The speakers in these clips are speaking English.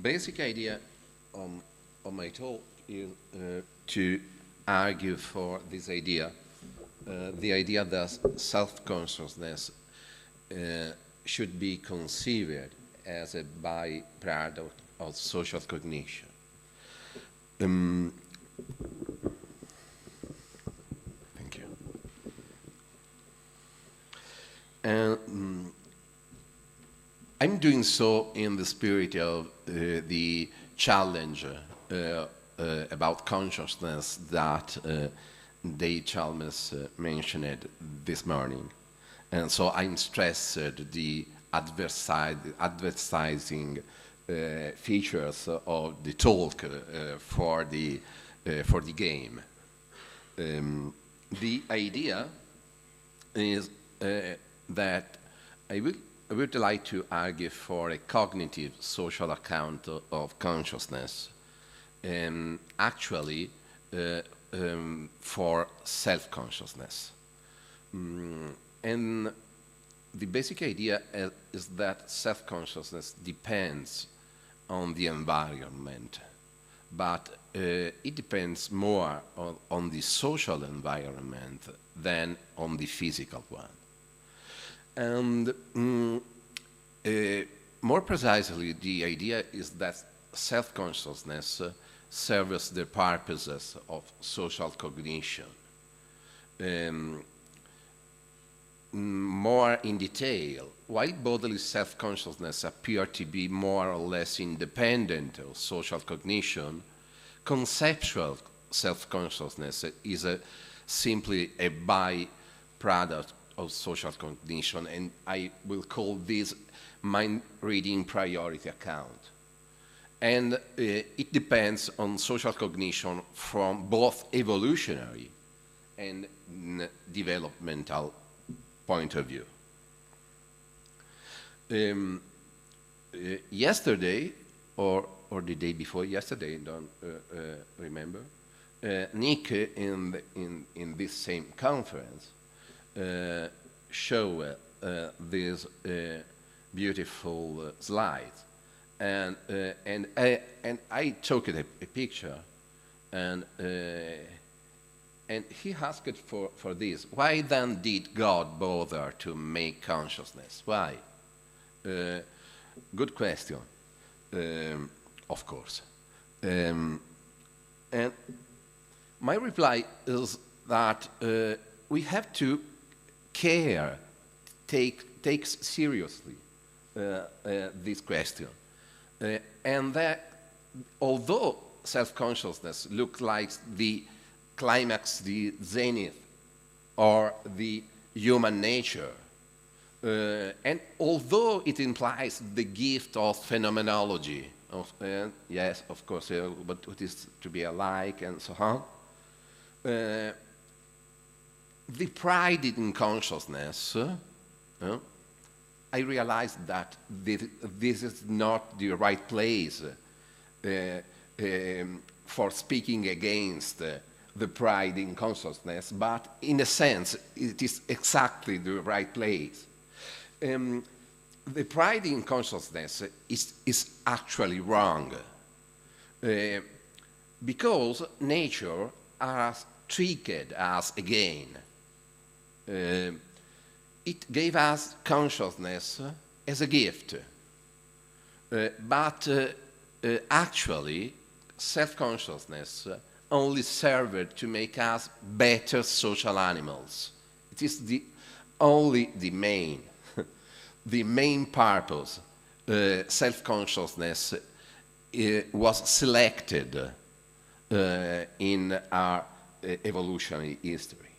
basic idea of my talk is to argue for this idea, the idea that self-consciousness should be conceived as a byproduct of social cognition. Thank you. And I'm doing so in the spirit of the challenge about consciousness that Dave Chalmers mentioned this morning. And so I'm stressed the advertising features of the talk for the game. The idea is that I would like to argue for a cognitive social account of consciousness, actually for self-consciousness. And the basic idea is that self-consciousness depends on the environment, but it depends more on the social environment than on the physical one. And more precisely, the idea is that self-consciousness serves the purposes of social cognition. More in detail, while bodily self-consciousness appears to be more or less independent of social cognition, conceptual self-consciousness is simply a byproduct of social cognition, and I will call this mind-reading priority account. And it depends on social cognition from both evolutionary and developmental point of view. Yesterday, or the day before yesterday, don't remember, Nick in this same conference showed these beautiful slides, and I took a picture, and he asked for this. Why then did God bother to make consciousness? Why? Good question, of course. And my reply is that we have to take seriously this question. And that although self-consciousness looks like the climax, the zenith, or the human nature, and although it implies the gift of phenomenology, yes, of course, but it is to be alike and so on, the pride in consciousness, I realized that this is not the right place for speaking against the pride in consciousness, but in a sense, it is exactly the right place. The pride in consciousness is actually wrong, because nature has tricked us again. It gave us consciousness as a gift, but actually self-consciousness only served to make us better social animals. It is the main purpose. Self-consciousness was selected in our evolutionary history.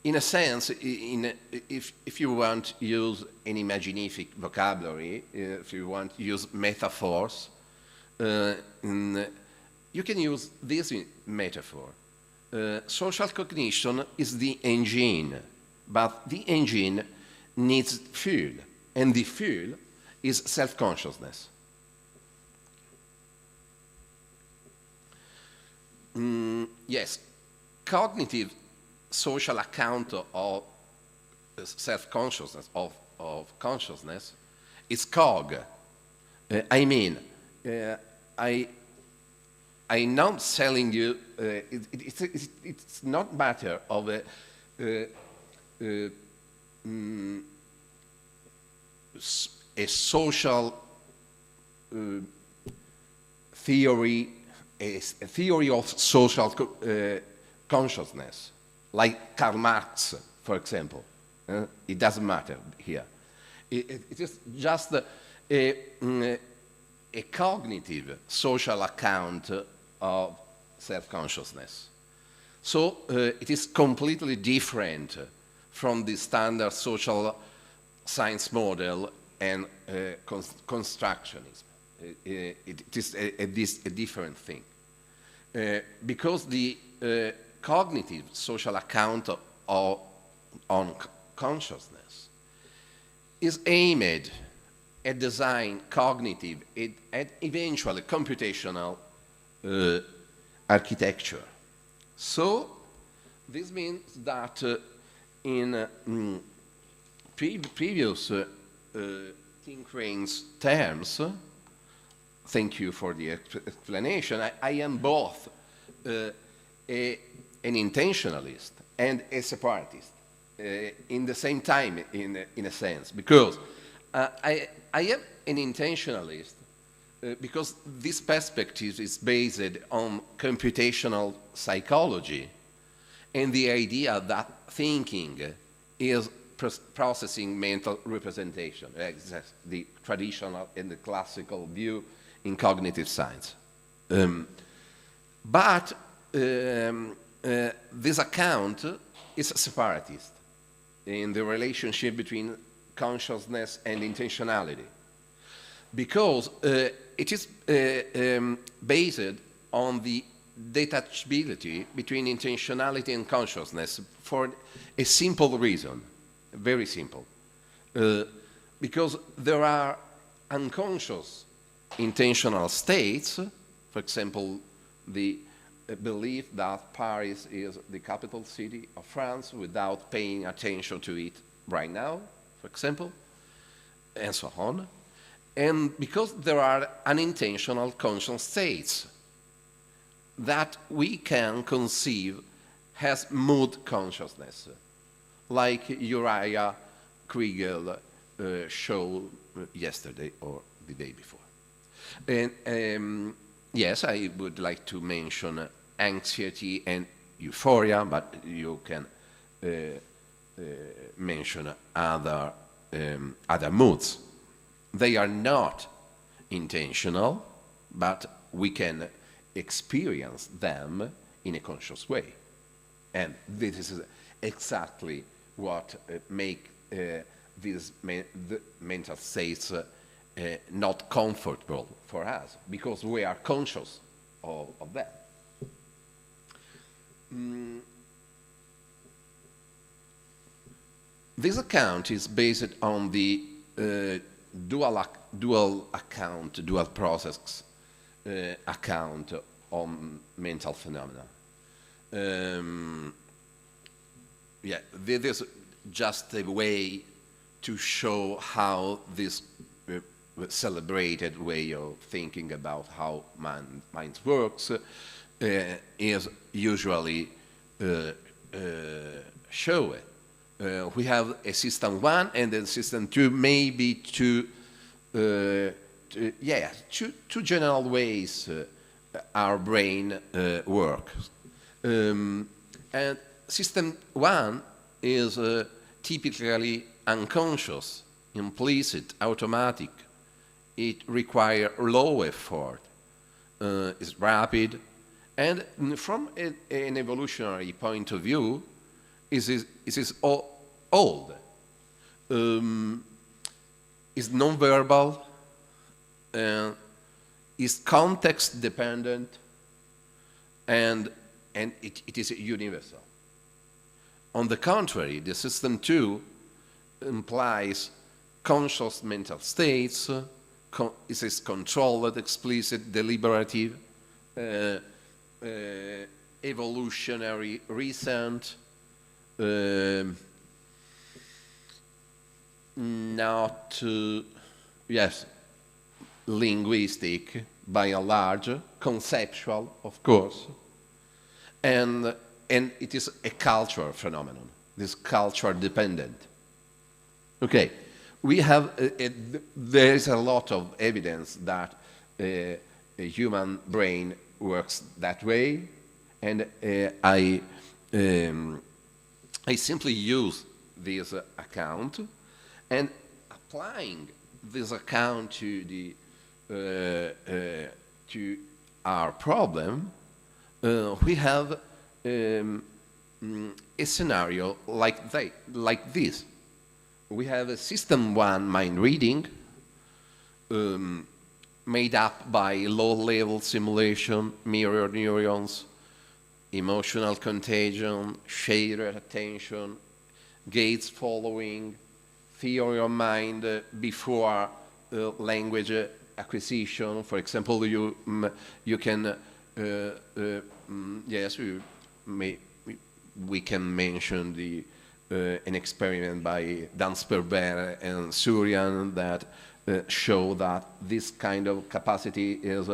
In a sense, if you want to use an imaginific vocabulary, if you want to use metaphors, you can use this metaphor. Social cognition is the engine, but the engine needs fuel, and the fuel is self-consciousness. Yes, cognitive social account of self-consciousness, of consciousness, is COG, I mean, I I'm not selling you. It's not matter of uh, mm, a social uh, theory, a theory of social consciousness, like Karl Marx, for example. It doesn't matter here. It is just a cognitive social account of self-consciousness. So it is completely different from the standard social science model and constructionism. It is a different thing. Because the cognitive social account on consciousness is aimed at design cognitive and eventually computational architecture. So this means that in previous Tinkring's terms, thank you for the explanation, I am both an intentionalist and a separatist in the same time, in a sense, because I am an intentionalist because this perspective is based on computational psychology and the idea that thinking is processing mental representation. That's the traditional and the classical view in cognitive science. But this account is separatist in the relationship between consciousness and intentionality, because it is based on the detachability between intentionality and consciousness for a simple reason, very simple. Because there are unconscious intentional states, for example, the belief that Paris is the capital city of France without paying attention to it right now, for example, and so on. And because there are unintentional conscious states that we can conceive as mood consciousness, like Uriah Kriegel showed yesterday or the day before. And yes, I would like to mention anxiety and euphoria, but you can mention other moods. They are not intentional, but we can experience them in a conscious way. And this is exactly what make these mental states not comfortable for us, because we are conscious of them. This account is based on the dual process account on mental phenomena. Yeah, this is just a way to show how this celebrated way of thinking about how mind works is usually shown. We have a system 1 and then system 2, maybe two general ways our brain works. And system 1 is typically unconscious, implicit, automatic. It requires low effort, is rapid, and from an evolutionary point of view, it is old. Is nonverbal, is context dependent, and it is universal. On the contrary, the system 2 implies conscious mental states. It is controlled, explicit, deliberative, evolutionary, recent, not, yes, linguistic, by and large, conceptual, of course, and it is a cultural phenomenon. This culture dependent. Okay, we have there is a lot of evidence that a human brain works that way, and I simply use this account, and applying this account to the to our problem, we have a scenario like this. We have a system one mind reading made up by low-level simulation, mirror neurons, emotional contagion, shared attention, gaze following, theory of mind before language acquisition. For example, you can yes, we can mention the an experiment by Dansperber and Surian that show that this kind of capacity is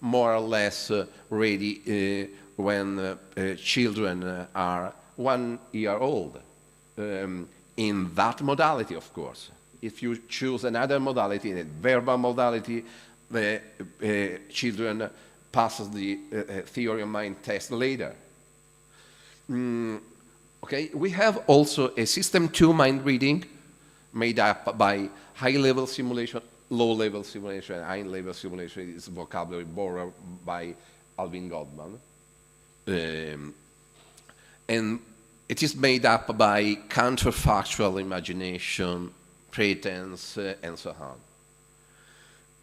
more or less ready when children are 1 year old. In that modality, of course. If you choose another modality, a verbal modality, the children passes the theory of mind test later. Okay, we have also a system 2 mind reading made up by high-level simulation, low-level simulation. High-level simulation is vocabulary borrowed by Alvin Goldman. And it is made up by counterfactual imagination, pretense, and so on.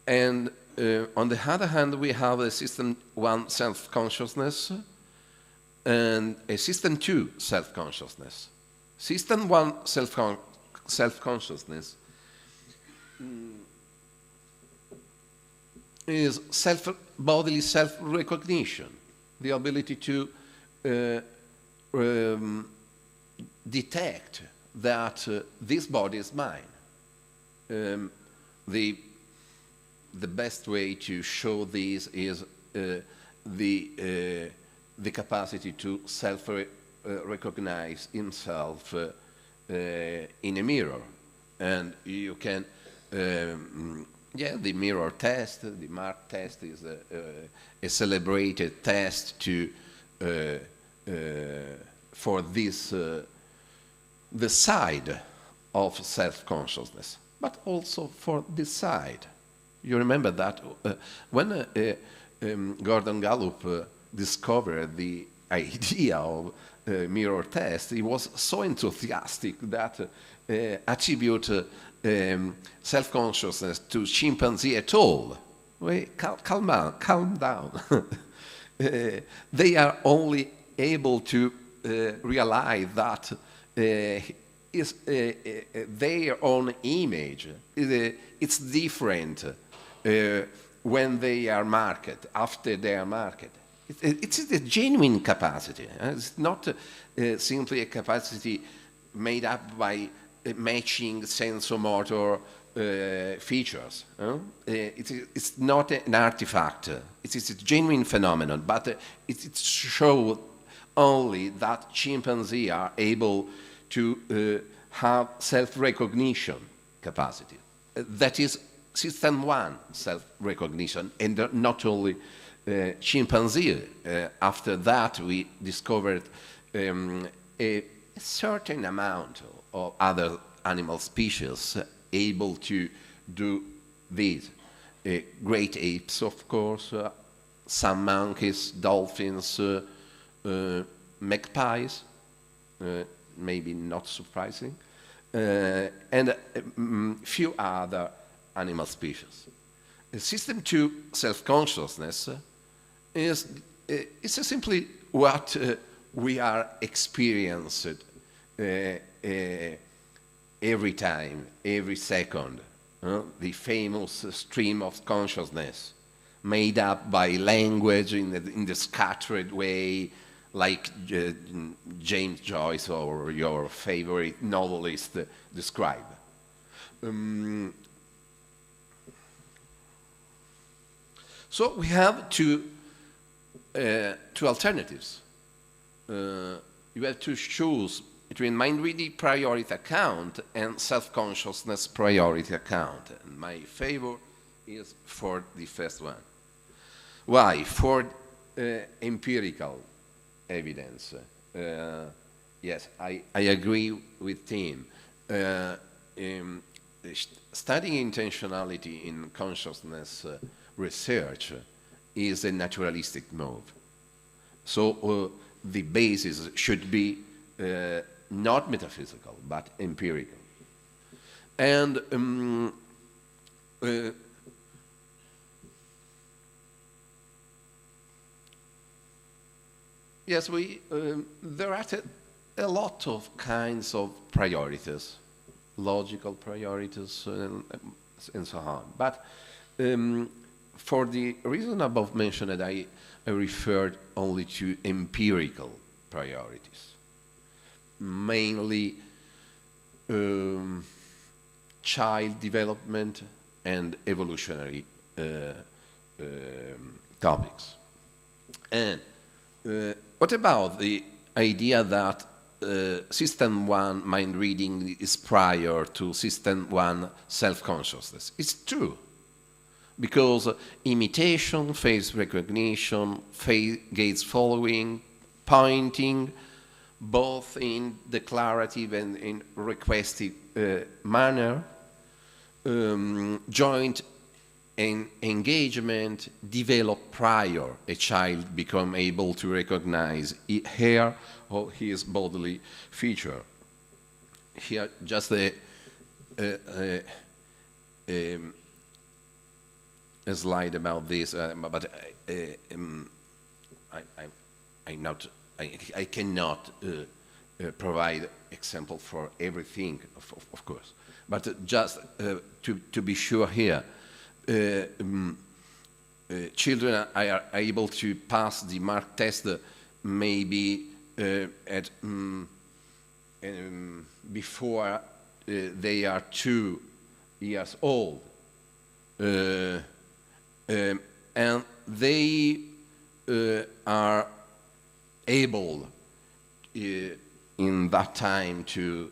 And on the other hand, we have a system 1 self-consciousness and a system 2 self-consciousness. System 1 self-consciousness is bodily self-recognition, the ability to detect that this body is mine. The best way to show this is the capacity to self-recognize himself in a mirror. And you can, the mirror test, the mark test is a celebrated test to for this the side of self-consciousness, but also for this side. You remember that when Gordon Gallup discovered the idea of mirror test, he was so enthusiastic that attribute self-consciousness to chimpanzee at all. Calm down. They are only able to realize that is their own image. It's different when they are marked, after they are marked. It's a genuine capacity. It's not simply a capacity made up by matching sensomotor features. It's not an artifact. It's a genuine phenomenon, but it shows only that chimpanzees are able to have self-recognition capacity. That is system 1 self-recognition, and not only chimpanzee. After that, we discovered a certain amount of other animal species able to do this. Great apes, of course, some monkeys, dolphins, magpies, maybe not surprising, and few other animal species. System 2 self-consciousness is simply what we are experiencing every time, every second. The famous stream of consciousness made up by language in the scattered way, like James Joyce or your favorite novelist describe. So we have two alternatives. You have to choose between mind-reading priority account and self-consciousness priority account. And my favor is for the first one. Why? For empirical evidence. Yes, I agree with Tim. Studying intentionality in consciousness research is a naturalistic move. So the basis should be not metaphysical, but empirical. And yes, there are a lot of kinds of priorities, logical priorities, and so on. But for the reason above mentioned, I referred only to empirical priorities, mainly child development and evolutionary topics. And what about the idea that System 1 mind reading is prior to System 1 self-consciousness? It's true, because imitation, face recognition, gaze following, pointing, both in declarative and in requestive manner, joint engagement develop prior a child become able to recognize her or his bodily feature. Here, just a slide about this, but I cannot provide example for everything, of course. But just to be sure here, children are able to pass the mark test maybe at before they are 2 years old, and they are able in that time to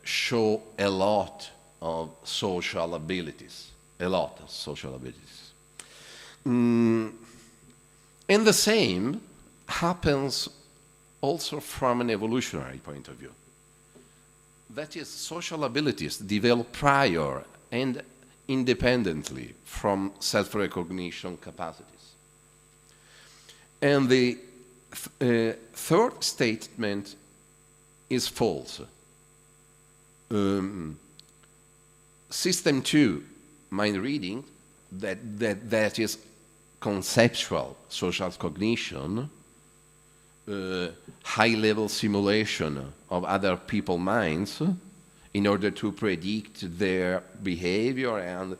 show a lot of social abilities. And the same happens also from an evolutionary point of view. That is, social abilities develop prior and independently from self-recognition capacities. And the third statement is false. System 2, mind reading, that is conceptual social cognition, high-level simulation of other people's minds in order to predict their behavior and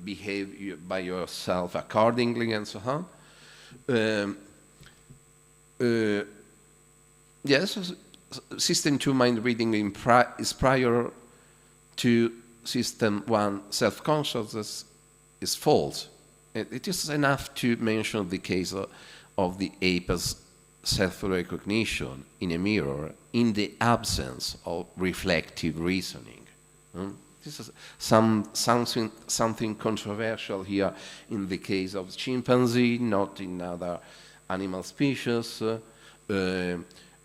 behave by yourself accordingly and so on. Yes, System 2 mind reading is prior to System 1 self-consciousness is false. It is enough to mention the case of the ape's self-recognition in a mirror in the absence of reflective reasoning. This is something controversial here in the case of chimpanzee, not in other animal species,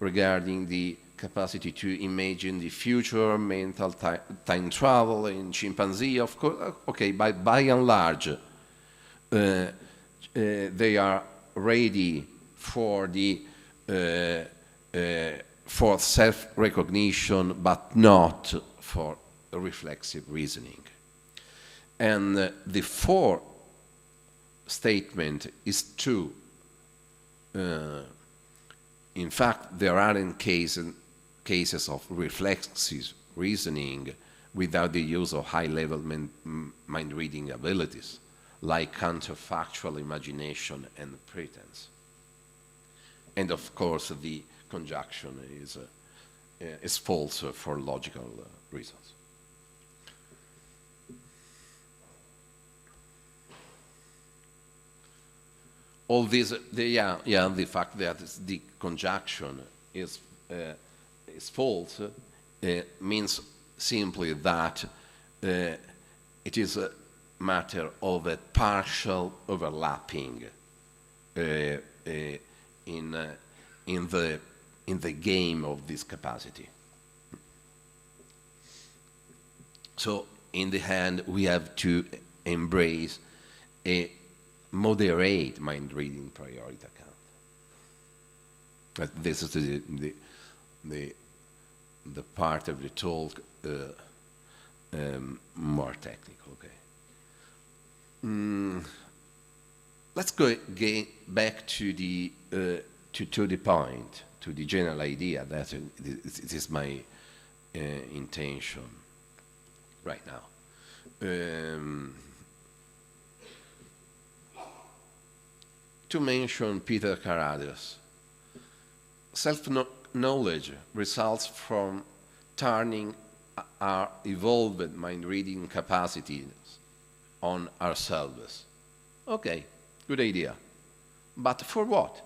regarding the capacity to imagine the future, mental time travel in chimpanzee, of course. Okay, but by and large, they are ready for the for self-recognition, but not for reflexive reasoning. And the fourth statement is true. In fact, there aren't cases of reflexive reasoning without the use of high-level mind-reading abilities, like counterfactual imagination and pretense. And of course, the conjunction is false for logical reasons. all this, the fact that the conjunction is false means simply that it is a matter of a partial overlapping in the game of this capacity. So in the end, we have to embrace a moderate mind-reading priority account. This is the part of the talk more technical. Okay. Let's go back to the point, to the general idea that it is my intention right now. To mention Peter Carruthers, self-knowledge results from turning our evolved mind-reading capacities on ourselves. Okay, good idea. But for what?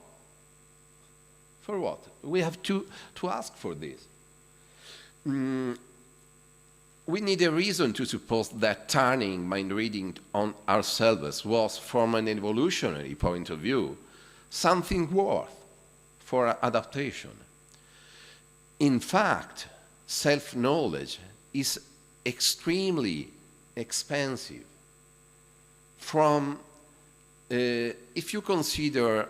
For what? We have to ask for this. We need a reason to suppose that turning mind-reading on ourselves was, from an evolutionary point of view, something worth for adaptation. In fact, self-knowledge is extremely expensive. If you consider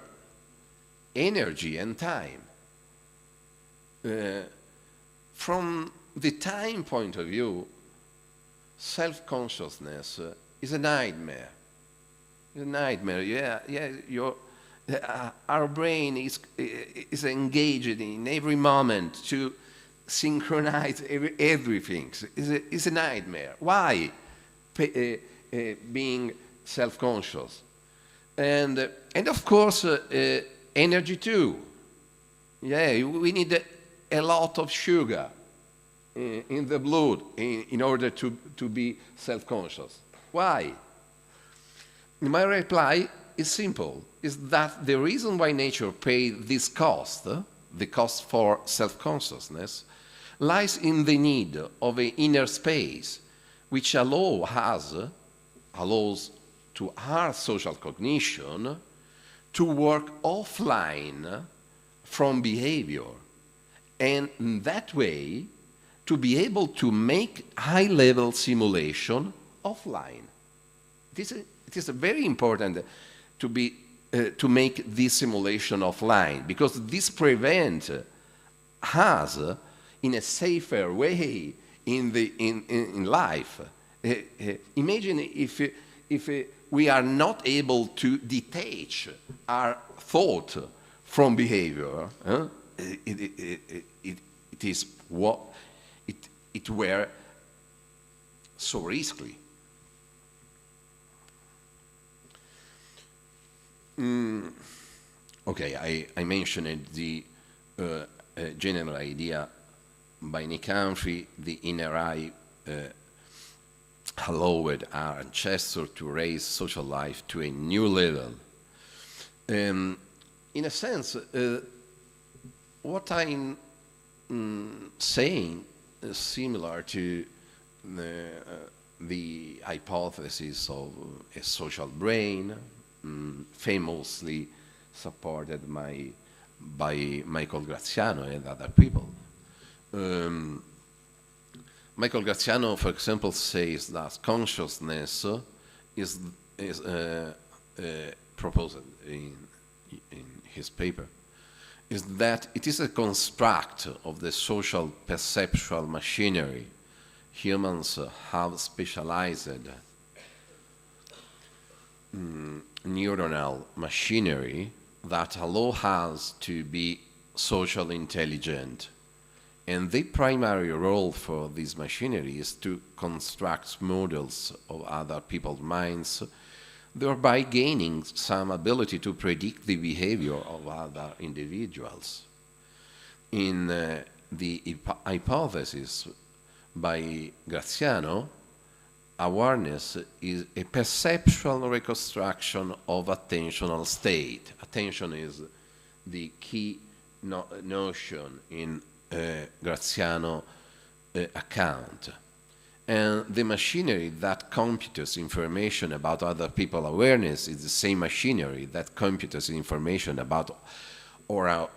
energy and time, from the time point of view, self-consciousness is a nightmare. It's a nightmare. Our brain is engaged in every moment to synchronize everything. It's a nightmare. Why? Being self-conscious, and of course energy too. Yeah, we need a lot of sugar in the blood in order to be self-conscious. Why? My reply is simple, is that the reason why nature paid this cost, the cost for self-consciousness, lies in the need of an inner space which allows to our social cognition to work offline from behavior, and in that way to be able to make high-level simulation offline. It is very important to make this simulation offline, because this prevents us in a safer way in life. Imagine if we are not able to detach our thought from behavior. It were so risky. Okay, I mentioned the general idea. By any country, the inner eye allowed our ancestors to raise social life to a new level. In a sense, what I'm saying is similar to the hypothesis of a social brain, famously supported by Michael Graziano and other people. Michael Graziano, for example, says that consciousness is proposed in his paper, is that it is a construct of the social perceptual machinery humans have specialized neuronal machinery that allow us to be socially intelligent. And the primary role for this machinery is to construct models of other people's minds, thereby gaining some ability to predict the behavior of other individuals. In the hypothesis by Graziano, awareness is a perceptual reconstruction of attentional state. Attention is the key notion in Graziano account. And the machinery that computes information about other people's awareness is the same machinery that computes information about our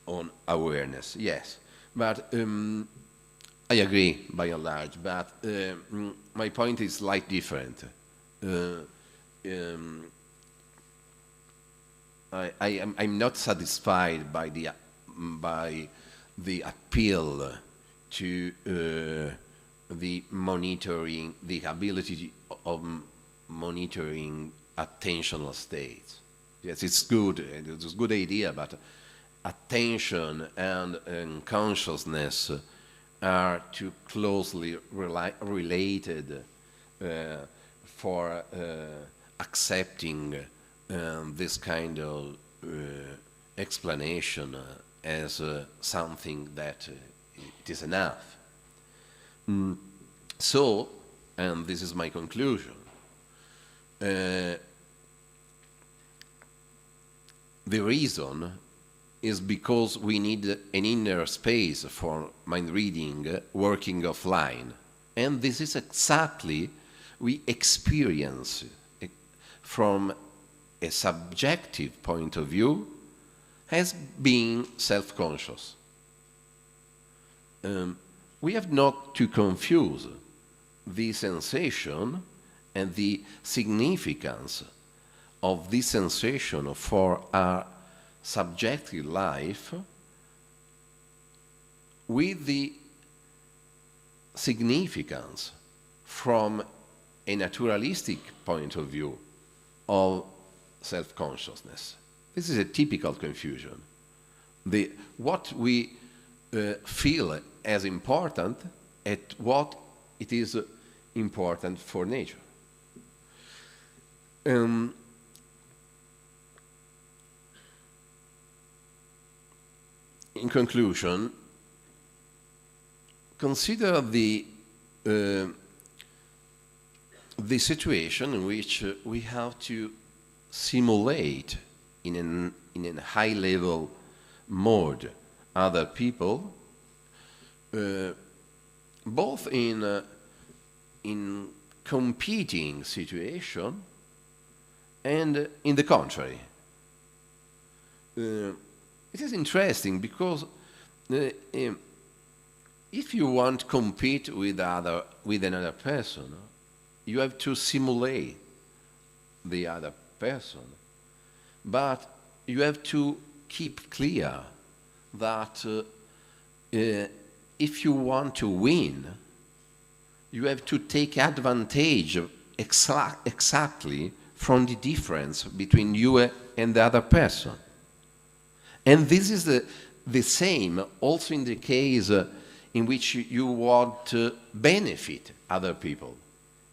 own awareness. Yes, but I agree by and large, but my point is slightly different. I'm not satisfied by the appeal to the monitoring, the ability of monitoring attentional states. Yes, it's good, it's a good idea, but attention and consciousness are too closely related for accepting this kind of explanation as something that it is enough. So, and this is my conclusion, the reason is because we need an inner space for mind reading working offline. And this is exactly we experience from a subjective point of view as being self-conscious. We have not to confuse the sensation and the significance of this sensation for our subjective life with the significance from a naturalistic point of view of self-consciousness. This is a typical confusion. What we feel as important and what it is important for nature. In conclusion, consider the situation in which we have to simulate in a high-level mode other people, both in competing situation and in the contrary. It is interesting because if you want to compete with another person, you have to simulate the other person, but you have to keep clear that if you want to win, you have to take advantage exactly from the difference between you and the other person. And this is the same also in the case in which you want to benefit other people.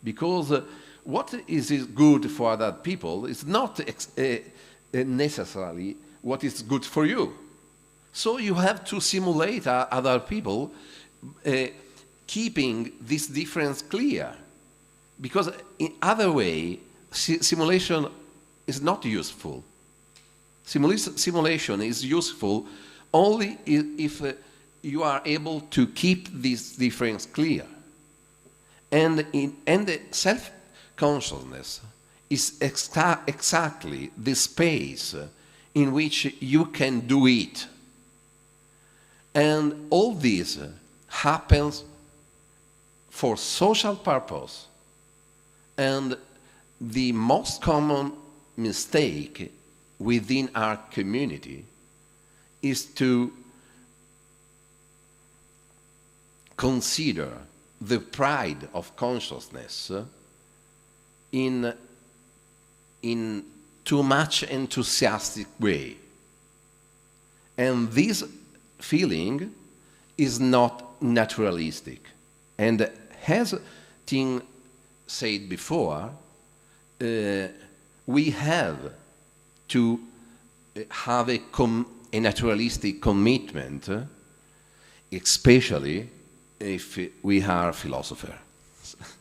Because what is good for other people is not necessarily what is good for you. So you have to simulate other people, keeping this difference clear. Because in other way, simulation is not useful. Simulation is useful only if you are able to keep this difference clear. And the self-consciousness is exactly the space in which you can do it. And all this happens for social purpose. And the most common mistake within our community is to consider the pride of consciousness in too much enthusiastic way. And this feeling is not naturalistic. And as Tim said before, we have to have a naturalistic commitment, especially if we are philosophers. consciousness.